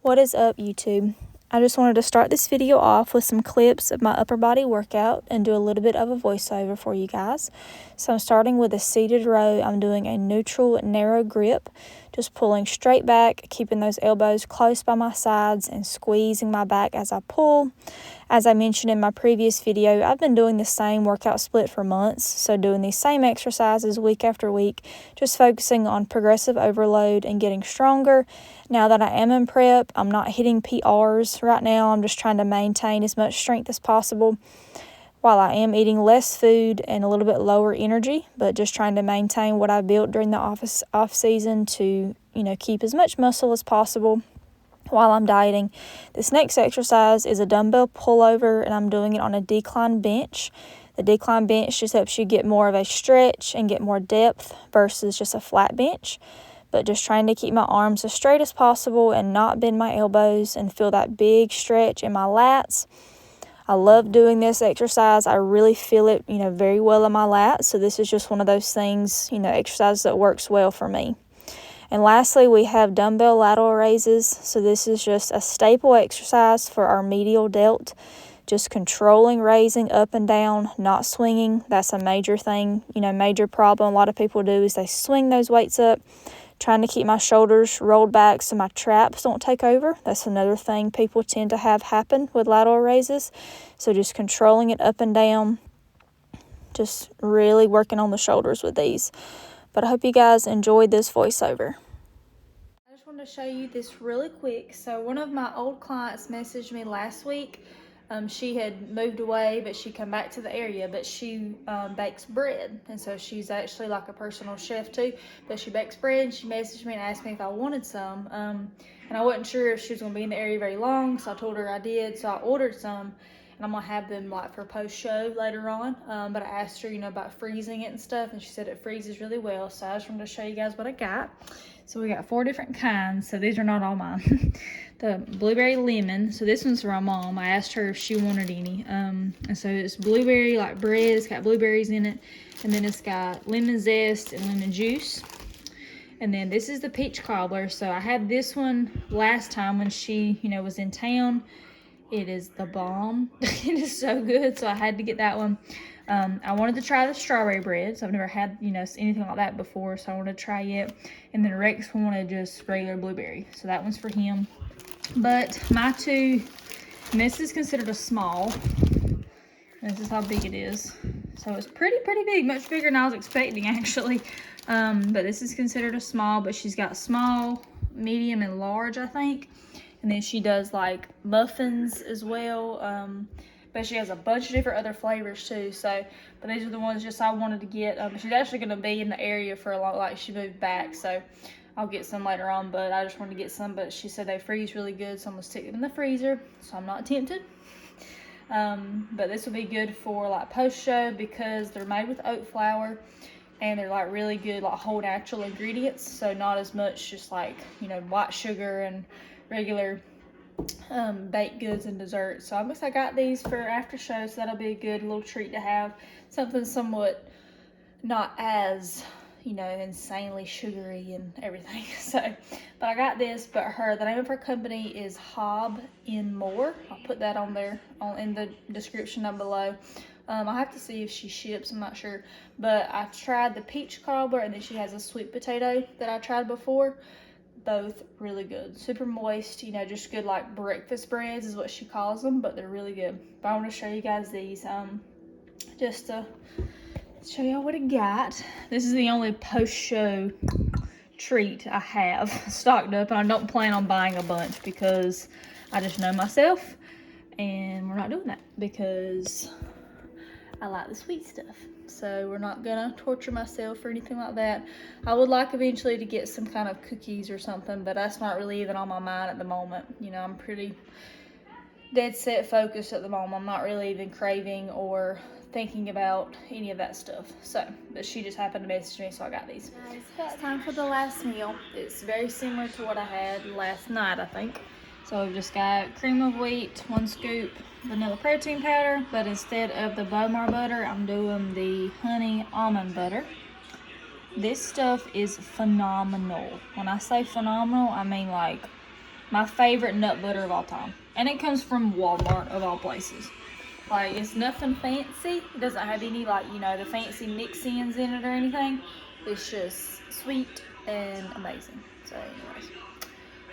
What is up, YouTube? I just wanted to start this video off with some clips of my upper body workout and do a little bit of a voiceover for you guys. So I'm starting with a seated row. I'm doing a neutral narrow grip, just pulling straight back, keeping those elbows close by my sides and squeezing my back as I pull. As I mentioned in my previous video, I've been doing the same workout split for months, so doing these same exercises week after week, just focusing on progressive overload and getting stronger. Now that I am in prep, I'm not hitting PRs right now. I'm just trying to maintain as much strength as possible while I am eating less food and a little bit lower energy, but just trying to maintain what I built during the off season to, keep as much muscle as possible while I'm dieting. This next exercise is a dumbbell pullover, and I'm doing it on a decline bench. The decline bench just helps you get more of a stretch and get more depth versus just a flat bench. But just trying to keep my arms as straight as possible and not bend my elbows and feel that big stretch in my lats. I love doing this exercise. I really feel it, very well in my lats. So this is just one of those things, exercise that works well for me. And lastly, we have dumbbell lateral raises. So this is just a staple exercise for our medial delt. Just controlling, raising up and down, not swinging. That's a major thing, major problem a lot of people do is they swing those weights up. Trying to keep my shoulders rolled back so my traps don't take over. That's another thing people tend to have happen with lateral raises. So just controlling it up and down. Just really working on the shoulders with these. But I hope you guys enjoyed this voiceover. I just wanted to show you this really quick. So one of my old clients messaged me last week. She had moved away, but she come back to the area, but she bakes bread. And so she's actually like a personal chef too, but she bakes bread, and she messaged me and asked me if I wanted some. And I wasn't sure if she was gonna be in the area very long, so I told her I did. So I ordered some, and I'm gonna have them like for post-show later on. But I asked her, about freezing it and stuff, and she said it freezes really well. So I just wanted to show you guys what I got. So we got 4 different kinds, so these are not all mine. The blueberry lemon, so this one's for my mom. I asked her if she wanted any. And so it's blueberry like bread, it's got blueberries in it, and then it's got lemon zest and lemon juice. And then this is the peach cobbler. So I had this one last time when she, was in town. It is the bomb. It is so good, so I had to get that one. I wanted to try the strawberry bread, so I've never had, anything like that before, so I wanted to try it. And then Rex wanted just regular blueberry, so that one's for him. But my two, and this is considered a small. This is how big it is. So it's pretty big, much bigger than I was expecting actually. But this is considered a small, but she's got small, medium, and large, I think. And then she does like muffins as well. But she has a bunch of different other flavors too. So, but these are the ones just I wanted to get. She's actually going to be in the area for a lot, like she moved back. So I'll get some later on, but I just wanted to get some. But she said they freeze really good, so I'm going to stick them in the freezer. So I'm not tempted. But this will be good for like post-show because they're made with oat flour. And they're like really good, like whole natural ingredients. So not as much just like, white sugar and regular baked goods and desserts. So I guess I got these for after show, so that'll be a good little treat to have. Something somewhat not as, insanely sugary and everything. So, but I got this, but the name of her company is Hob in More. I'll put that on there in the description down below. I'll have to see if she ships, I'm not sure. But I tried the peach cobbler, and then she has a sweet potato that I tried before. Both really good. Super moist, just good like breakfast breads is what she calls them, but they're really good. But I want to show you guys these just to show y'all what I got. This is the only post-show treat I have stocked up, and I don't plan on buying a bunch because I just know myself, and we're not doing that because I like the sweet stuff. So we're not gonna torture myself or anything like that. I would like eventually to get some kind of cookies or something, but that's not really even on my mind at the moment. I'm pretty dead set focused at the moment. I'm not really even craving or thinking about any of that stuff. So, but she just happened to message me, so I got these. Guys, it's time for the last meal. It's very similar to what I had last night, I think. So we've just got cream of wheat, 1 scoop, vanilla protein powder, but instead of the Bowmar butter, I'm doing the honey almond butter. This stuff is phenomenal. When I say phenomenal, I mean like My favorite nut butter of all time. And it comes from Walmart of all places. Like, it's nothing fancy. It doesn't have any, like, you know, the fancy mix-ins in it or anything. It's just sweet and amazing. So, anyways,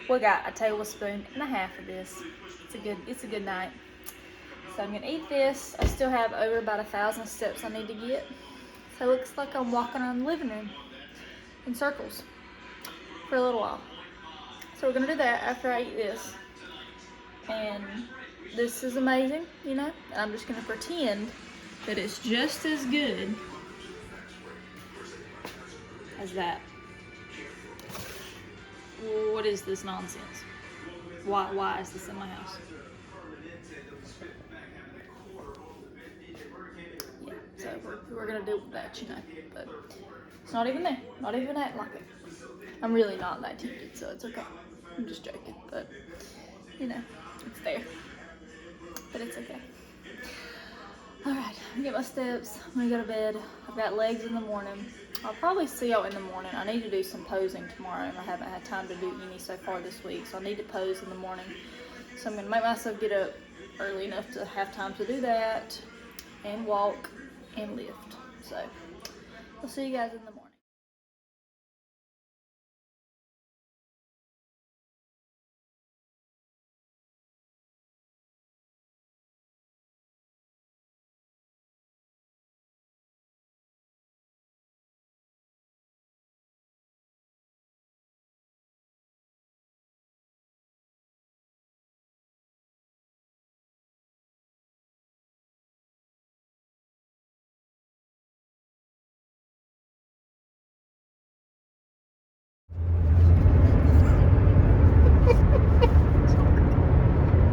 we got a tablespoon and a half of this. It's a good night. So I'm gonna eat this. I still have over about 1,000 steps I need to get. So it looks like I'm walking around the living room in circles for a little while. So we're gonna do that after I eat this. And this is amazing, you know? And I'm just gonna pretend that it's just as good as that. What is this nonsense? Why is this in my house? Yeah, so we're gonna deal with that, you know. But it's not even there. Not even acting like it. I'm really not that tempted, so it's okay. I'm just joking, but you know, it's there. But it's okay. Alright, I'm gonna get my steps. I'm gonna go to bed. I've got legs in the morning. I'll probably see y'all in the morning. I need to do some posing tomorrow, and I haven't had time to do any so far this week, so I need to pose in the morning. So I'm gonna make myself get up early enough to have time to do that, and walk, and lift. So, I'll see you guys in the morning.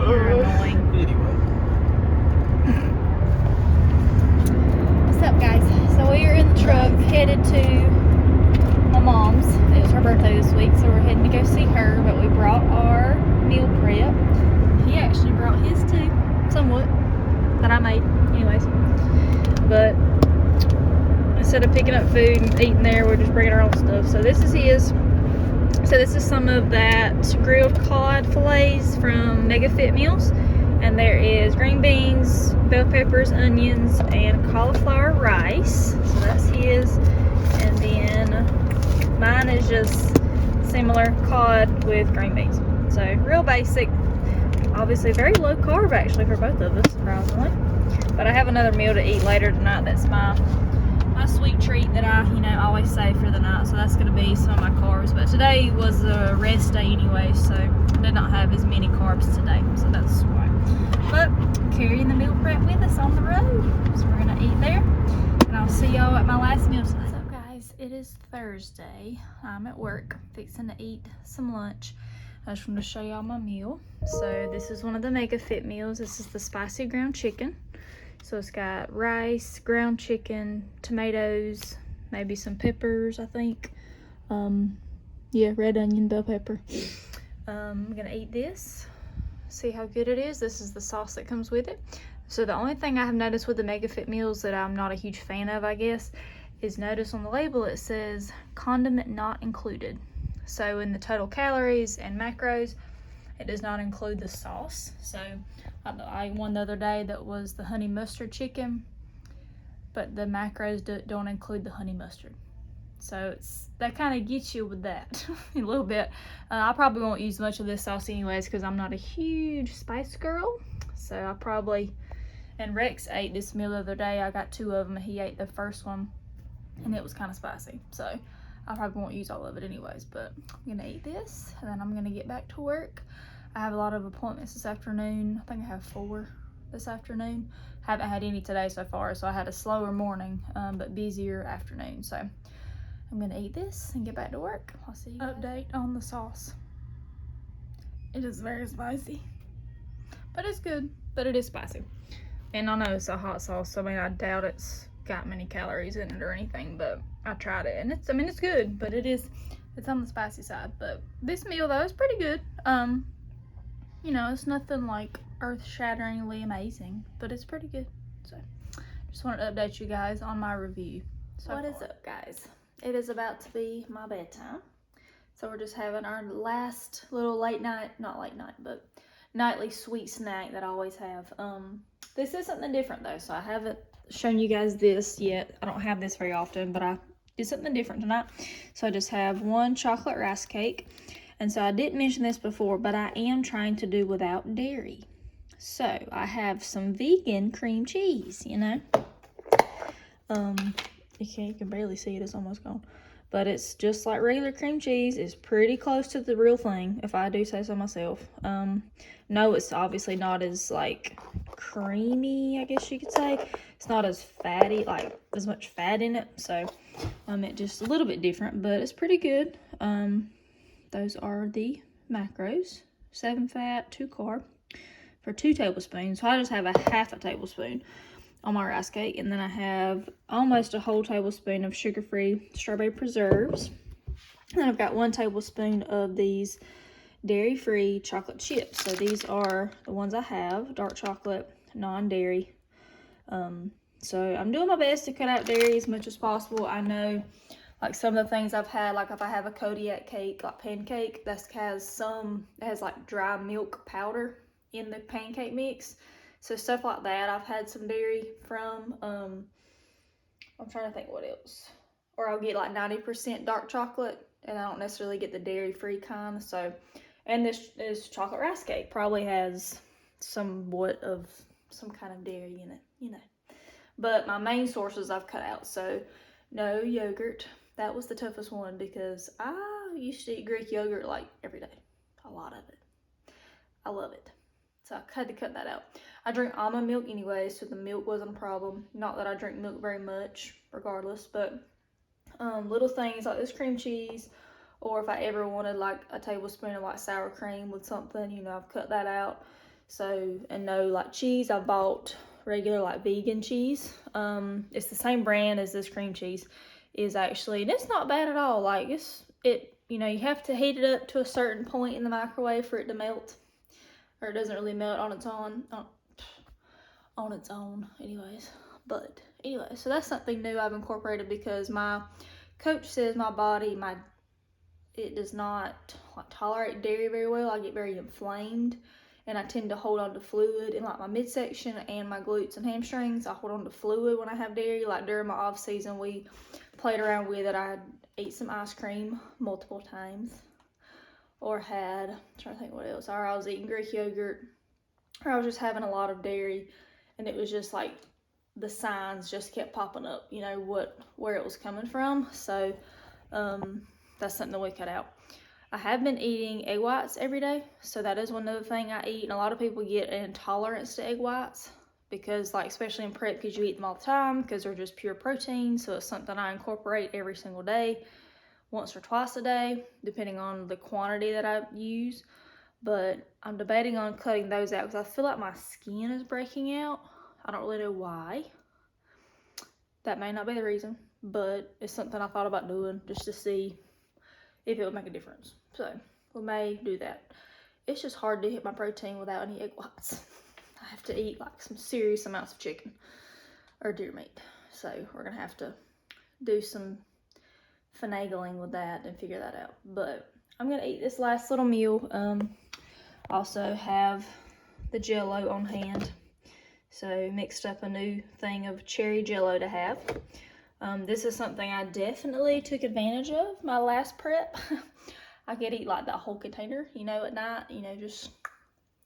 You're annoying. Anyway. What's up, guys? So we are in the truck headed to my mom's. It was her birthday this week, so we're heading to go see her, but we brought our meal prep. He actually brought his too, somewhat, that I made anyways. But instead of picking up food and eating there, we're just bringing our own stuff. So this is his. So this is some of that grilled cod fillets from Mega Fit Meals. And there is green beans, bell peppers, onions, and cauliflower rice. So that's his. And then mine is just similar cod with green beans. So real basic. Obviously very low carb actually for both of us, surprisingly. But I have another meal to eat later tonight. That's my sweet treat that I, always save for the night. So that's gonna be some of my carbs. But today was a rest day anyway, so I did not have as many carbs today. So that's why. But carrying the meal prep with us on the road. So we're gonna eat there. And I'll see y'all at my last meal. So guys, it is Thursday. I'm at work fixing to eat some lunch. I just wanted to show y'all my meal. So this is one of the Mega Fit meals. This is the spicy ground chicken. So it's got rice, ground chicken, tomatoes, maybe some peppers, I think. Yeah, red onion, bell pepper. I'm gonna eat this, see how good it is. This is the sauce that comes with it. So the only thing I have noticed with the Mega Fit meals that I'm not a huge fan of, I guess, is notice on the label it says condiment not included. So in the total calories and macros, it does not include the sauce. So I ate one the other day that was the honey mustard chicken, but the macros don't include the honey mustard. So that kind of gets you with that a little bit. I probably won't use much of this sauce anyways because I'm not a huge spice girl. So I probably, and Rex ate this meal the other day. I got 2 of them and he ate the first one and it was kind of spicy. So I probably won't use all of it anyways, but I'm gonna eat this and then I'm gonna get back to work. I have a lot of appointments this afternoon. I think I have 4 this afternoon. Haven't had any today so far, so I had a slower morning, but busier afternoon. So I'm gonna eat this and get back to work. I'll see you guys. Update on the sauce. It is very spicy, but it's good, but it is spicy. And I know it's a hot sauce, so I doubt it's got many calories in it or anything, but I tried it and it's good, but it's on the spicy side. But this meal though is pretty good. It's nothing like earth-shatteringly amazing, but it's pretty good. So just wanted to update you guys on my review. So what is up, guys? It is about to be my bedtime. So we're just having our last little late night, not late night, but nightly sweet snack that I always have. This is something different though, so I haven't shown you guys this yet. I don't have this very often, but I did something different tonight. So I just have one chocolate rice cake. And so I didn't mention this before, but I am trying to do without dairy. So I have some vegan cream cheese, you know. You can barely see it, it's almost gone. But it's just like regular cream cheese. It's pretty close to the real thing, if I do say so myself. No, it's obviously not as like creamy, I guess you could say. It's not as fatty, like as much fat in it. So it's just a little bit different, but it's pretty good. Those are the macros. 7 fat, 2 carb for 2 tablespoons. So I just have a half a tablespoon on my rice cake, and then I have almost a whole tablespoon of sugar-free strawberry preserves. And I've got 1 tablespoon of these dairy-free chocolate chips. So these are the ones I have, dark chocolate, non-dairy. So I'm doing my best to cut out dairy as much as possible. I know like some of the things I've had, like if I have a Kodiak cake, like pancake, it has like dry milk powder in the pancake mix. So stuff like that, I've had some dairy from. I'm trying to think what else. Or I'll get like 90% dark chocolate, and I don't necessarily get the dairy-free kind. So, and this chocolate rice cake probably has somewhat of some kind of dairy in it, you know. But my main sources I've cut out. So, no yogurt. That was the toughest one because I used to eat Greek yogurt like every day. A lot of it. I love it. So I had to cut that out. I drink almond milk anyway, so the milk wasn't a problem. Not that I drink milk very much, regardless, but little things like this cream cheese, or if I ever wanted like a tablespoon of like sour cream with something, you know, I've cut that out. So, and no like cheese, I bought regular like vegan cheese. It's the same brand as this cream cheese is actually, and it's not bad at all. Like you know, you have to heat it up to a certain point in the microwave for it to melt. Or it doesn't really melt on its own anyways. But anyway, so that's something new I've incorporated because my coach says my body, it does not like tolerate dairy very well. I get very inflamed, and I tend to hold on to fluid in like my midsection and my glutes and hamstrings. I hold on to fluid when I have dairy. Like during my off season, we played around with it. I'd eat some ice cream multiple times. Or I'm trying to think what else. Or I was eating Greek yogurt. Or I was just having a lot of dairy. And it was just like the signs just kept popping up, you know, where it was coming from. So that's something that we cut out. I have been eating egg whites every day. So that is one other thing I eat. And a lot of people get an intolerance to egg whites. Because like, especially in prep, because you eat them all the time. Because they're just pure protein. So it's something I incorporate every single day. Once or twice a day, depending on the quantity that I use. But I'm debating on cutting those out because I feel like my skin is breaking out. I don't really know why. That may not be the reason, but it's something I thought about doing just to see if it would make a difference. So we may do that. It's just hard to hit my protein without any egg whites. I have to eat like some serious amounts of chicken or deer meat. So we're gonna have to do some finagling with that and figure that out. But I'm gonna eat this last little meal. Also have the Jello on hand, so mixed up a new thing of cherry Jello to have. This is something I definitely took advantage of my last prep. I could eat like that whole container, you know, at night, you know, just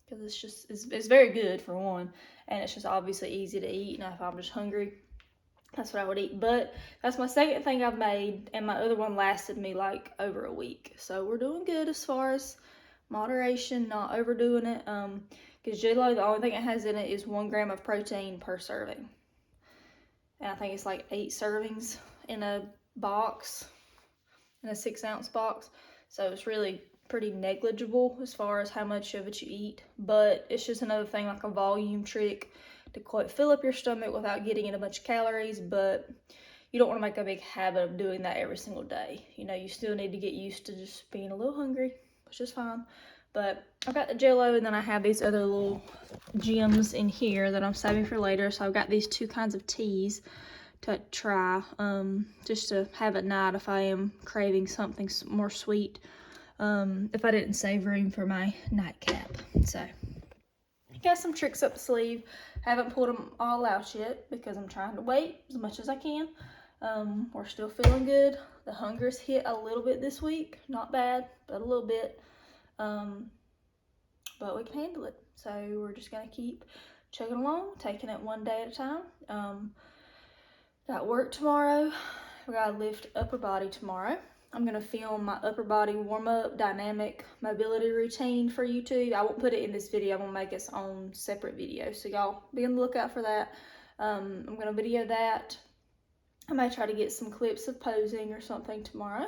because it's very good for one, and it's just obviously easy to eat. And if I'm just hungry, that's what I would eat. But that's my second thing I've made, and my other one lasted me like over a week. So we're doing good as far as moderation, not overdoing it. Because Jello, the only thing it has in it is 1 gram of protein per serving. And I think it's like 8 servings in a box, in a 6-ounce box. So it's really pretty negligible as far as how much of it you eat. But it's just another thing, like a volume trick to quite fill up your stomach without getting in a bunch of calories. But you don't want to make a big habit of doing that every single day. You know, you still need to get used to just being a little hungry, which is fine. But I've got the Jello, and then I have these other little gems in here that I'm saving for later. So I've got these 2 kinds of teas to try, just to have at night if I am craving something more sweet, if I didn't save room for my nightcap. So, got some tricks up the sleeve. Haven't pulled them all out yet because I'm trying to wait as much as I can. We're still feeling good. The hunger's hit a little bit this week. Not bad, but a little bit. But we can handle it. So we're just gonna keep chugging along, taking it one day at a time. Got work tomorrow. We gotta lift upper body tomorrow. I'm gonna film my upper body warm-up dynamic mobility routine for YouTube. I won't put it in this video. I'm gonna make its own separate video. So y'all be on the lookout for that. I'm gonna video that. I might try to get some clips of posing or something tomorrow.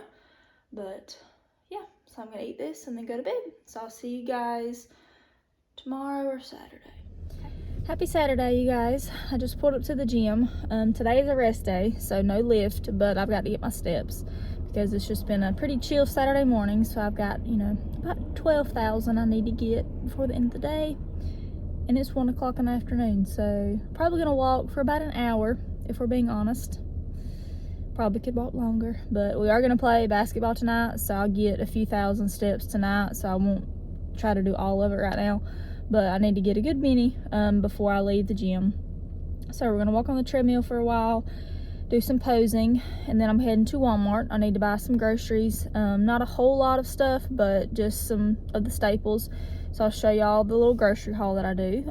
But yeah, so I'm gonna eat this and then go to bed. So I'll see you guys tomorrow or Saturday. Happy Saturday, you guys. I just pulled up to the gym. Today is a rest day, so no lift, but I've got to get my steps because it's just been a pretty chill Saturday morning. So I've got, you know, about 12,000 I need to get before the end of the day. And it's 1 o'clock in the afternoon, so probably gonna walk for about an hour, if we're being honest. Probably could walk longer, but we are gonna play basketball tonight, so I'll get a few thousand steps tonight, so I won't try to do all of it right now. But I need to get a good many before I leave the gym. So we're gonna walk on the treadmill for a while, do some posing, and then I'm heading to Walmart. I need to buy some groceries. Not a whole lot of stuff, but just some of the staples. So I'll show y'all the little grocery haul that I do.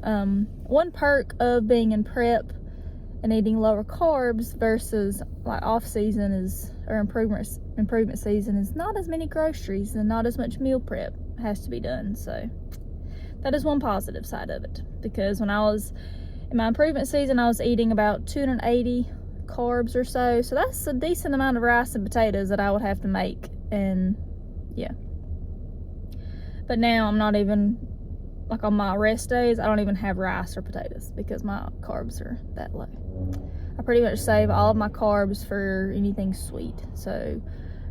One perk of being in prep and eating lower carbs versus like off season is, or improvement season, is not as many groceries and not as much meal prep has to be done. So that is one positive side of it, because when I was in my improvement season, I was eating about 280 carbs or so. So that's a decent amount of rice and potatoes that I would have to make. And yeah. But now I'm not even, like on my rest days, I don't even have rice or potatoes because my carbs are that low. I pretty much save all of my carbs for anything sweet. So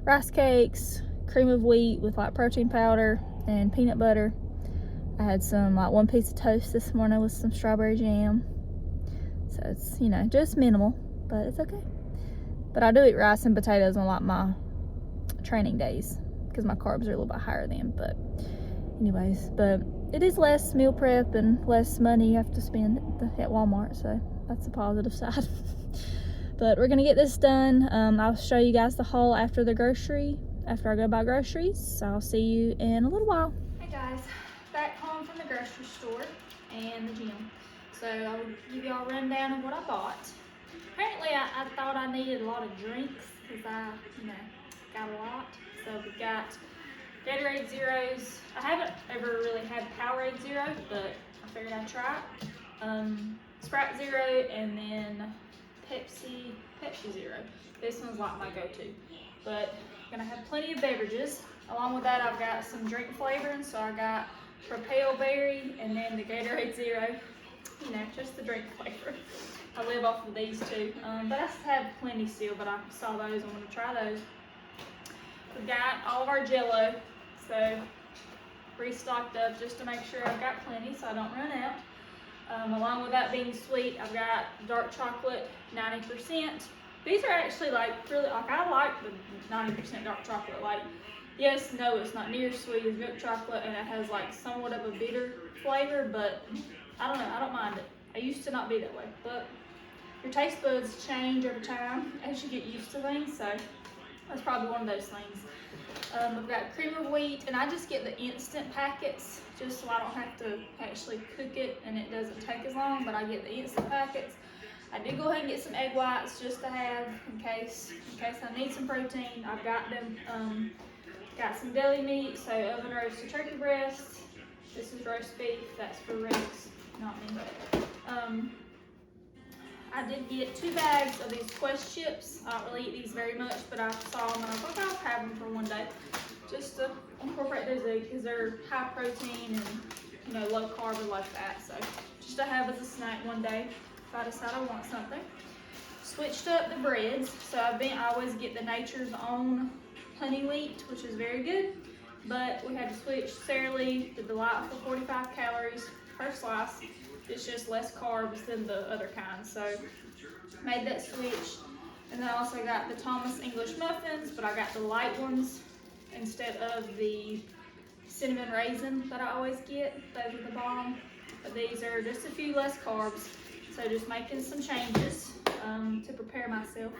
rice cakes, cream of wheat with like protein powder and peanut butter. I had some, like 1 piece of toast this morning with some strawberry jam. So it's, you know, just minimal, but it's okay. But I do eat rice and potatoes on like my training days because my carbs are a little bit higher then. But anyways, but it is less meal prep and less money you have to spend at Walmart. So that's the positive side. But we're gonna get this done. I'll show you guys the haul after I go buy groceries. So I'll see you in a little while. Hey guys. Back home from the grocery store and the gym. So I'll give you all a rundown of what I bought. Apparently I thought I needed a lot of drinks because I, you know, got a lot. So we got Gatorade Zeros. I haven't ever really had Powerade Zero, but I figured I'd try it. Sprite Zero, and then Pepsi Zero. This one's like my go-to. But I'm gonna have plenty of beverages. Along with that, I've got some drink flavoring. So I got Propel Berry and then the Gatorade Zero, you know, just the drink flavor. I live off of these two, but I have plenty still, but I saw those, I'm gonna try those. We got all of our Jello, so restocked up just to make sure I've got plenty so I don't run out. Along with that being sweet, I've got dark chocolate, 90%. These are actually like really, like I like the 90% dark chocolate. Like, yes, no, it's not near as sweet as milk chocolate, and it has like somewhat of a bitter flavor, but I don't know, I don't mind it. I used to not be that way, but your taste buds change over time as you get used to things, so that's probably one of those things. I've got cream of wheat, and I just get the instant packets just so I don't have to actually cook it and it doesn't take as long, but I get the instant packets. I did go ahead and get some egg whites just to have in case I need some protein. I've got them. Got some deli meat, so oven roasted turkey breast. This is roast beef, that's for Rex, not me. I did get 2 bags of these Quest chips. I don't really eat these very much, but I saw them and I was like, I'll have them for one day. Just to incorporate those in because they're high protein and, you know, low carb and low fat. So just to have as a snack one day if I decide I want something. Switched up the breads. So I always get the Nature's Own honey wheat, which is very good, but we had to switch Sara Lee, the delightful 45 calories per slice. It's just less carbs than the other kind, so made that switch. And then I also got the Thomas English muffins, but I got the light ones instead of the cinnamon raisin that I always get. Those are the bomb. But these are just a few less carbs. So just making some changes to prepare myself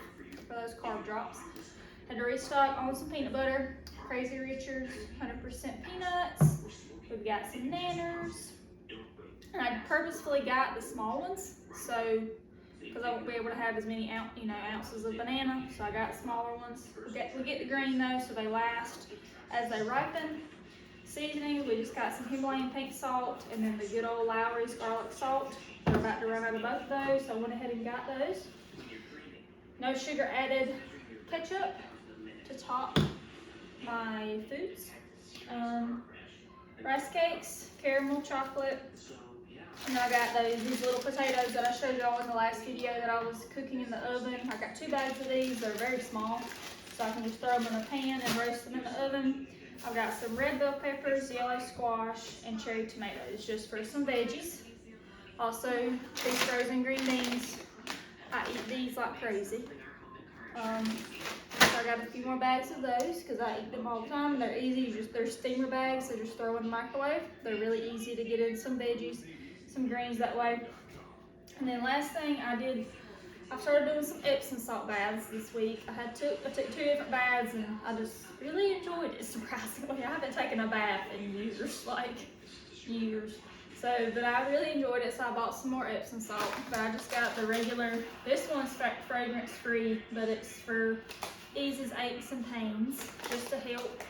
for those carb drops. Had to restock on some peanut butter, Crazy Richards, 100% peanuts. We've got some nanners. And I purposefully got the small ones, so because I won't be able to have as many ounces of banana, so I got smaller ones. We get the green though, so they last as they ripen. Seasoning, we just got some Himalayan pink salt and then the good old Lowry's garlic salt. We're about to run out of both of those, so I went ahead and got those. No sugar added ketchup to top my foods. Rice cakes, caramel chocolate. And I got these little potatoes that I showed y'all in the last video that I was cooking in the oven. I got 2 bags of these. They're very small, so I can just throw them in a pan and roast them in the oven. I've got some red bell peppers, yellow squash, and cherry tomatoes just for some veggies. Also, these frozen green beans. I eat these like crazy. So I got a few more bags of those because I eat them all the time. They're easy. They're steamer bags, so just throw in the microwave. They're really easy to get in some veggies, some greens that way. And then last thing I started doing some Epsom salt baths this week. I took 2 different baths and I just really enjoyed it, surprisingly. I haven't taken a bath in years, like years. But I really enjoyed it, so I bought some more Epsom salt. But I just got the regular, this one's fragrance free, but it's for eases aches and pains, just to help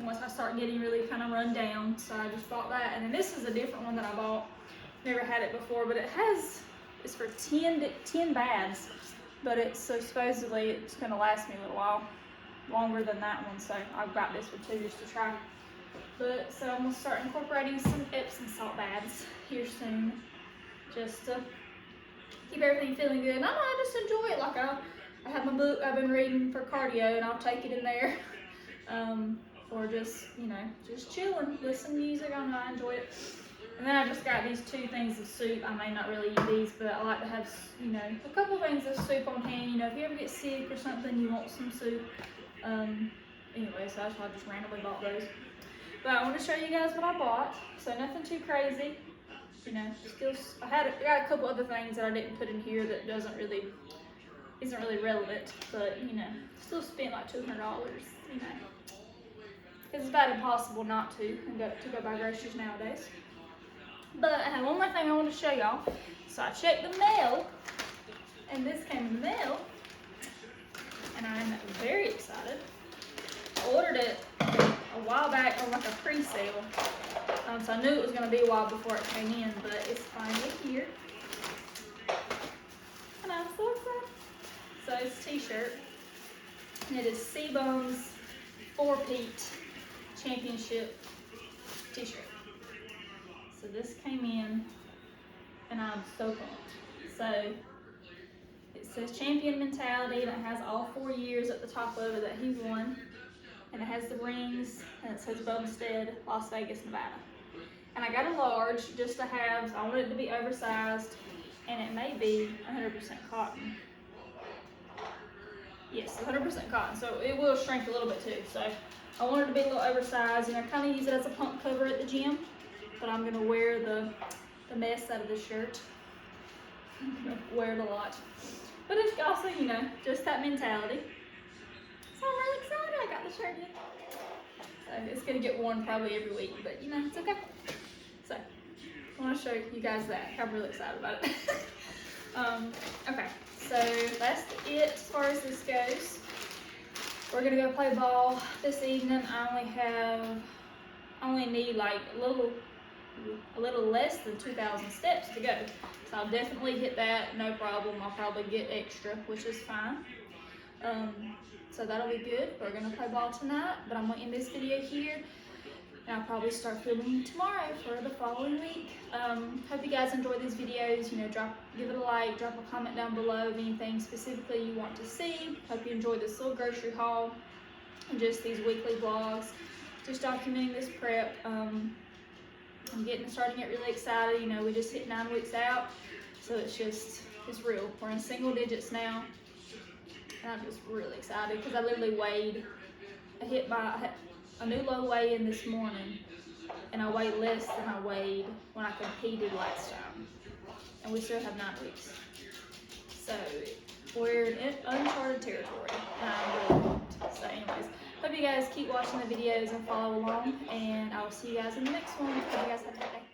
once I start getting really kind of run down. So I just bought that. And then this is a different one that I bought. Never had it before, but it's for 10 baths, but so supposedly it's gonna last me a little while longer than that one. So I've got this one too just to try. But so I'm gonna start incorporating some Epsom salt baths here soon, just to keep everything feeling good. And I just enjoy it. Like I have my book I've been reading for cardio, and I'll take it in there, or just just chilling, listen to music. I enjoy it. And then I just got these 2 things of soup. I may not really eat these, but I like to have a couple things of soup on hand. If you ever get sick or something, you want some soup. Anyway, so that's why I just randomly bought those. But I want to show you guys what I bought. So nothing too crazy. Still I got a couple other things that I didn't put in here that isn't really relevant, but still spent like $200. It's about impossible not to go buy groceries nowadays. But I have one more thing I want to show y'all. So I checked the mail, and this came in the mail, and I'm very excited. I ordered it a while back on like a pre-sale, so I knew it was going to be a while before it came in, but it's finally here, and I'm so excited. So it's a t-shirt, and it is C-Bone's 4-peat championship t-shirt. So this came in, and I'm so pumped. So it says champion mentality, and it has all 4 years at the top of it that he won. And it has the rings, and it says Bumstead, Las Vegas, Nevada. And I got a large just to have, I wanted it to be oversized, and it may be 100% cotton. Yes, 100% cotton, so it will shrink a little bit too. So I wanted it to be a little oversized, and I kind of use it as a pump cover at the gym. But I'm gonna wear the mess out of this shirt. I'm gonna wear it a lot. But it's also, just that mentality. So I'm really excited I got the shirt in. So it's gonna get worn probably every week, but it's okay. So I wanna show you guys that. I'm really excited about it. Okay, so that's it as far as this goes. We're gonna go play ball this evening. I only need like a little less than 2,000 steps to go. So I'll definitely hit that, no problem. I'll probably get extra, which is fine. So that'll be good. We're gonna play ball tonight, but I'm gonna end this video here, and I'll probably start filming tomorrow for the following week. Hope you guys enjoy these videos. Give it a like, drop a comment down below of anything specifically you want to see. Hope you enjoy this little grocery haul and just these weekly vlogs, just documenting this prep. I'm starting to get really excited. We just hit 9 weeks out, so it's real. We're in single digits now, and I'm just really excited because I literally weighed, I hit a new low weigh-in this morning, and I weighed less than I weighed when I competed last time, and we still have 9 weeks. So we're in uncharted territory, and I'm really pumped. So anyways, hope you guys keep watching the videos and follow along, and I will see you guys in the next one. Hope you guys have a good day.